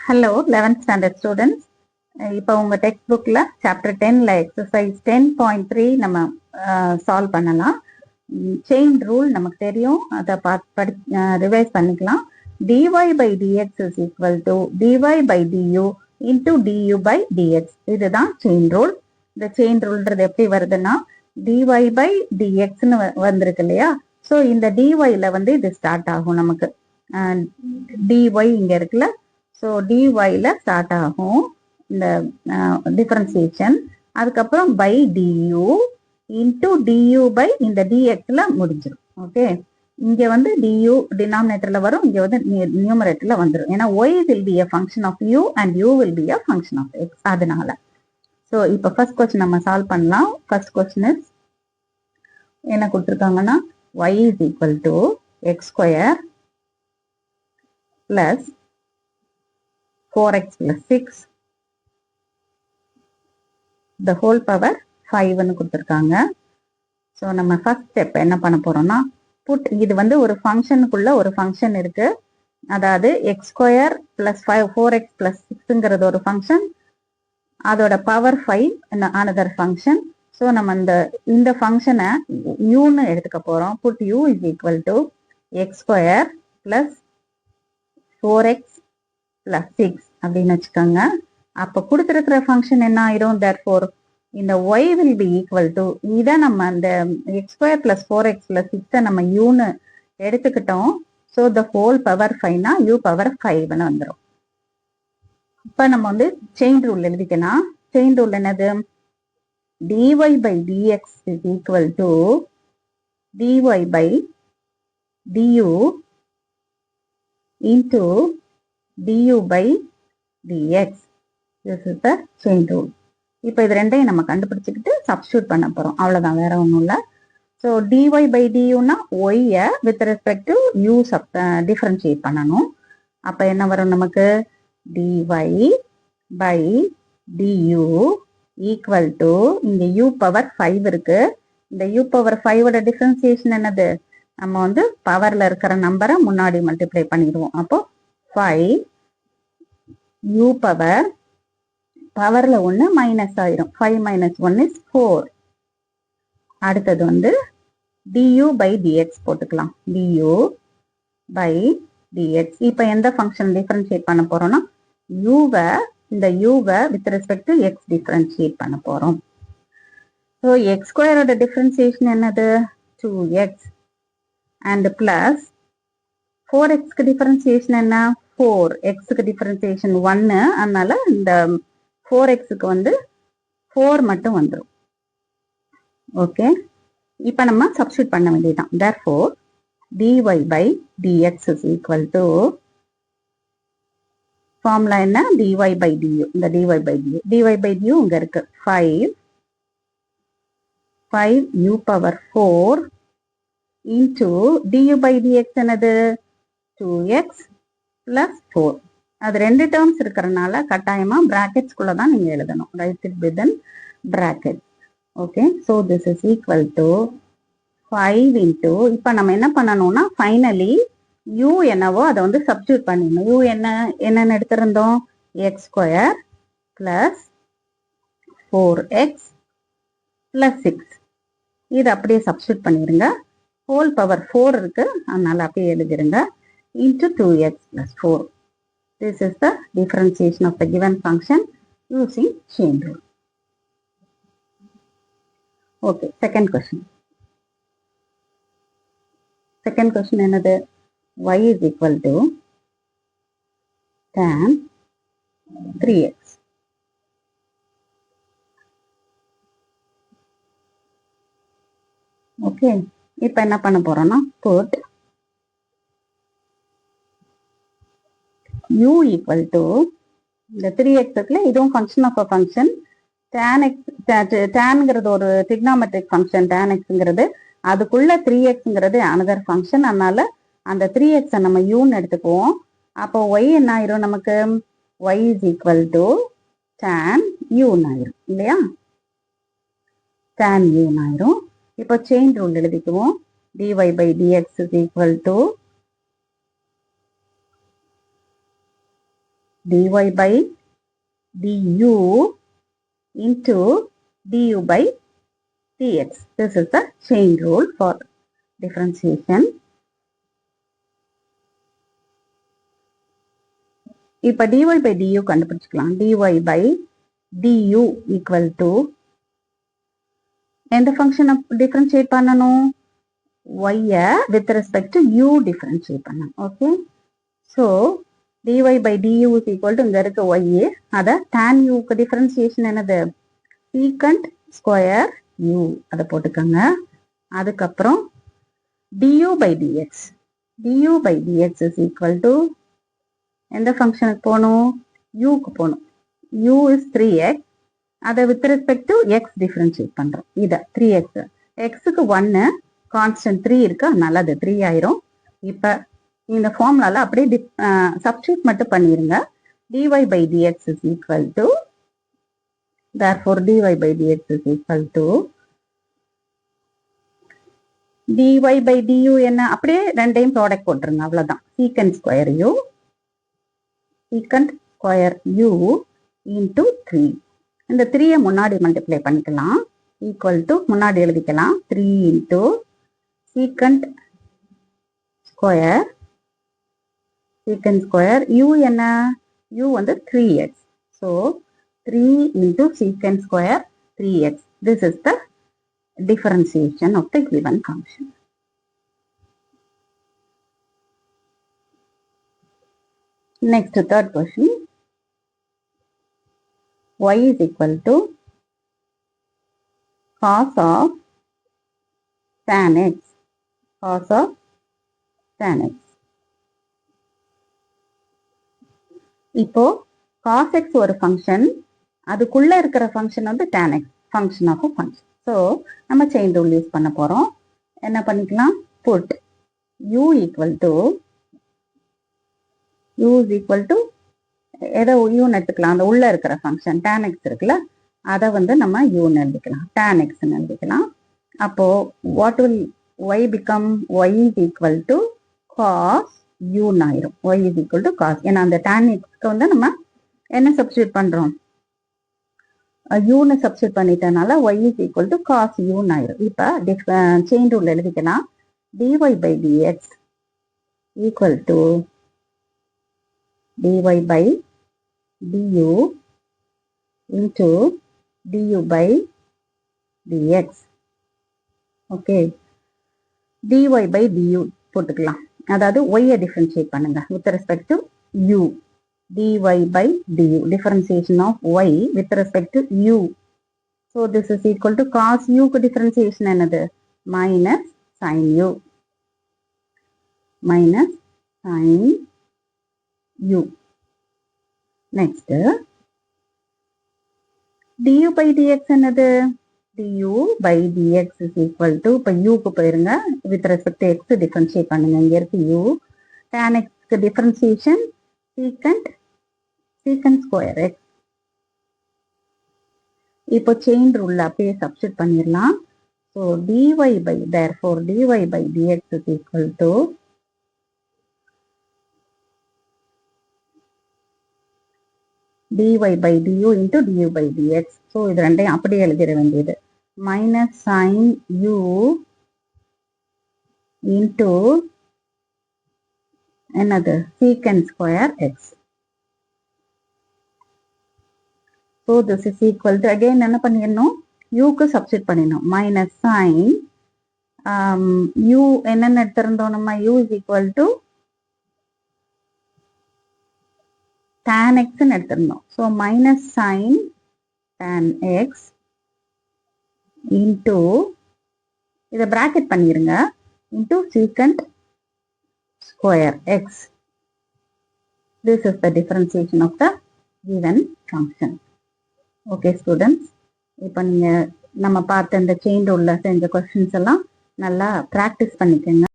Hello 11th standard students. இப்போ உங்கள் text புக்கில் சாப்டர் 10ல் எக்ஸசைஸ் 10.3 நம்ம சால்வ் பண்ணலாம். செயின் ரூல் நமக்கு தெரியும், அதை ரிவைஸ் பண்ணிக்கலாம். dy by dx is equal to dy by du into du by dx. இதுதான் செயின் ரூல். இந்த செயின் ரூல்ன்றது எப்படி வருதுன்னா dy by dxன்னு வந்திருக்கு இல்லையா? ஸோ இந்த dyல வந்து இது ஸ்டார்ட் ஆகும். நமக்கு dy இங்கே இருக்குல்ல, ஸோ dyல ஸ்டார்ட் ஆகும் இந்த டிஃபரன்சியேஷன். அதுக்கப்புறம் by du into du by இந்த dxல முடிஞ்சிடும். ஓகே, இங்க வந்து du டினாமினேட்டர்ல வரும், இங்க வந்து நியூமரேட்டர்ல வந்துடும். ஏன்னா y will be a function of u and u will be a function of x. அதனால ஸோ இப்போ ஃபர்ஸ்ட் கொஸ்டின் நம்ம சால்வ் பண்ணலாம். ஃபர்ஸ்ட் கொஸ்டின் இஸ் என்ன கொடுத்துருக்காங்கன்னா y is equal to x square plus 4x plus 6 the whole power 5ன்னு கொடுத்துருக்காங்க. So நம்ம first step என்ன பண்ண போறோம்னா இது வந்து ஒரு ஃபங்க்ஷனுக்குள்ள ஒரு ஃபங்க்ஷன் இருக்கு. அதாவது x square plus 4x plus 6ங்கிறது ஒரு ஃபங்க்ஷன், அதோட பவர் 5 அனதர் ஃபங்க்ஷன். ஸோ நம்ம இந்த ஃபங்க்ஷனை யூன்னு எடுத்துக்க போறோம். Put u is equal to x square plus 4x plus 6 அப்படின்னு வச்சுக்கோங்க. அப்போ கொடுத்துருக்கிற ஃபங்க்ஷன் என்ன ஆயிரும்? therefore இந்த y will be equal to இதை நம்ம அந்த X square plus 4x plus 6 நம்ம யூன்னு எடுத்துக்கிட்டோம். ஸோ த ஹோல் பவர் 5னா u பவர் 5ன்னு வந்துடும். இப்போ நம்ம வந்து செயின் ரூல் எழுதிக்கலாம். செயின் ரூல் என்னது? dy by dx is equal to dy by du into du by dx. This is the chain rule. இப்போ இது ரெண்டையும் நம்ம கண்டுபிடிச்சிக்கிட்டு சப்ஸ்டியூட் பண்ண போறோம், அவ்வளவுதான், வேற ஒன்றும் இல்லை. ஸோ dy by duனா ஒய்யை with respect to u differentiate பண்ணணும். அப்போ என்ன வரும் நமக்கு? dy by du equal to இங்க u பவர் 5 இருக்கு. இந்த u பவர் 5ஓட டிஃபரன்சியேஷன் என்னது? நம்ம வந்து பவர்ல இருக்கிற நம்பரை முன்னாடி மல்டிப்ளை பண்ணிடுவோம். அப்போ 5 u பவர் பவர்ல 1 மைனஸ் ஆயிரும். 5 minus 1 is 4. அடுத்தது வந்து du by dx போட்டுக்கலாம். du by dx. இப்போ எந்த ஃபங்க்ஷன் டிஃபரன்ஷியேட் பண்ண போறோம்னா இந்த u-வை with respect to x differentiate பண்ண போறோம். ஸோ எக்ஸ் ஸ்கொயரோட டிஃபரன்சியேஷன் என்னது? 2x அண்ட் பிளஸ் 4xக்கு டிஃபரன்சியேஷன் என்ன? 4xக்கு டிஃபரன்சியேஷன் 1, அதனால இந்த 4xக்கு வந்து 4 மட்டும் வந்துடும். ஓகே, இப்போ நம்ம சப்ஸ்டியூட் பண்ண வேண்டியதுதான். therefore dy by dx is equal to formula என்ன? dy by du. இந்த dy by du இங்க இருக்கு. 5 u power 4 into du by dx என்னது? 2x plus 4. அது ரெண்டு டேர்ம்ஸ் இருக்கிறதுனால கட்டாயமா பிராக்கெட்ஸ்குள்ள தான் நீங்க எழுதணும். Right it within bracket. Okay, so this is equal to 5 into, இப்போ நம்ம என்ன பண்ணணும்னா ஃபைனலி u என்னவோ அதை வந்து சப்ஸ்டியூட் பண்ணிடணும். u என்னன்னு எடுத்திருந்தோம்? X square plus 4x plus 6. இது அப்படியே சப்ஸ்டியூட் பண்ணிடுங்க. ஹோல் பவர் 4 இருக்கு, அதனால அப்படியே எழுதிருங்க. into 2x plus 4. This is the differentiation of the given function using chain rule. Okay, second question. Second question என்னது? y is equal to tan 3x. Okay, இப்போ என்ன பண்ண போறோம்னா put u equal to இந்த 3x இருக்குல்ல, இதுவும் function of a function. tanங்கிறது ஒரு trigonometric function. tan xங்கிறது அதுக்குள்ள 3xங்கிறது அனதர் ஃபங்க்ஷன். அதனால அந்த 3x நம்ம uன்னு எடுத்துக்குவோம். அப்போ y என்ன ஆயிரும் நமக்கு? y is equal to tan u ஆயிரும் இல்லையா? tan u ஆயிரும். இப்போ செயின் ரூல் எழுதிக்குவோம். dy by dx is equal to dy by du into du by dx. This is the chain rule for differentiation. இப்ப dy by du கண்டுபிடிச்சுக்கலாம். dy by du equal to எந்த ஃபங்க்ஷனை differentiate பண்ணணும்? y with respect to u differentiate பண்ணணும். Okay, so dy by du is equal to இங்க இருக்க y, அதை tan u க்கு differentiation என்னது? secant square u, அதை போட்டுக்கோங்க. அதுக்கப்புறம் du by dx, du by dx is equal to எந்த ஃபங்க்ஷனுக்கு போகணும்? u க்கு போகணும். u is 3x, அதை with respect to x differentiate பண்றோம். இதை 3x, xக்கு 1 கான்ஸ்டன்ட் 3 இருக்கு, அதனால அது 3 ஆயிரும். இப்ப இந்த ஃபார்முலால அப்படியே சப்ஸ்டிட்யூட் மட்டும் பண்ணிருங்க. dy by dx is equal to, therefore dy by dx is equal to dy by du என்ன? அப்படியே ரெண்டையும் ப்ராடக்ட் போட்டுருங்க, அவ்வளவுதான். secant square u, secant square u into 3. இந்த 3 முன்னாடி மல்டிப்ளை பண்ணிக்கலாம், ஈக்குவல் டு முன்னாடி எழுதிக்கலாம். 3 into secant square u என்ன? u வந்து 3x. So 3 into secant square 3x. This is the differentiation of the given function. Next, third question. Y is equal to cos of tan x, cos of tan x. இப்போ cos x ஒரு function, அதுக்குள்ள இருக்கிற function வந்து tan x, function of function. So நம்ம chain rule use பண்ண போறோம். என்ன பண்ணிக்கலாம்? put u equal to ஏதோ யூன்னு எடுத்துக்கலாம். அந்த உள்ள இருக்கிற ஃபங்க்ஷன் tan x இருக்குல்ல, அதை வந்து நம்ம யூன்னு எழுதிக்கலாம், tan x எழுதிக்கலாம். அப்போ what will y become? y is equal to cos u ஆயிரும். y is equal to cos, ஏன்னா அந்த tan x வந்து நம்ம என்ன சப்ஸ்டிட்யூட் பண்றோம்? யூன்னு சப்ஸ்டிட்யூட் பண்ணிட்டனால y is equal to cos u ஆயிரும். இப்ப செயின் ரூல் எழுதிக்கலாம். dy by dx equal to dy by du into du by dx. Okay, dy by du போட்டுக்கலாம். அதாவது y டிஃபரன்ஷியேட் பண்ணுங்க with respect to u. dy by du, differentiation of y with respect to u. So this is equal to cos u க்கு differentiation என்னது? minus sin u, minus sin u. Next, du by dx என்னது? du by dx is equal to, இப்ப u க்கு போயிருங்க, with respect to x differentiate பண்ணுங்க. இங்க இருக்கு u, tan x க்கு differentiation secant square x. இப்போ chain rule அப்படியே substitute பண்ணிடலாம். So dy by, therefore dy by dx is equal to dy by du into du by dx. So இது ரெண்டையும் அப்படியே எழுதிட வேண்டியது. minus sin u into என்னது? secant square x. So this is equal to, again என்ன பண்ணிடணும்? u க்கு substitute பண்ணிடணும். minus sin u என்னன்னு எடுத்திருந்தோம் நம்ம? u is equal to tan x ன்னு எடுத்திருந்தோம். So minus sin tan x into, இதை bracket பண்ணிருங்க, into secant square x. This is the differentiation of the given function. Okay students, இப்போ நீங்க நம்ம பார்த்த இந்த செயின் ரூல்ல செஞ்ச क्वेश्चंस எல்லாம் நல்லா practice பண்ணிக்கங்க.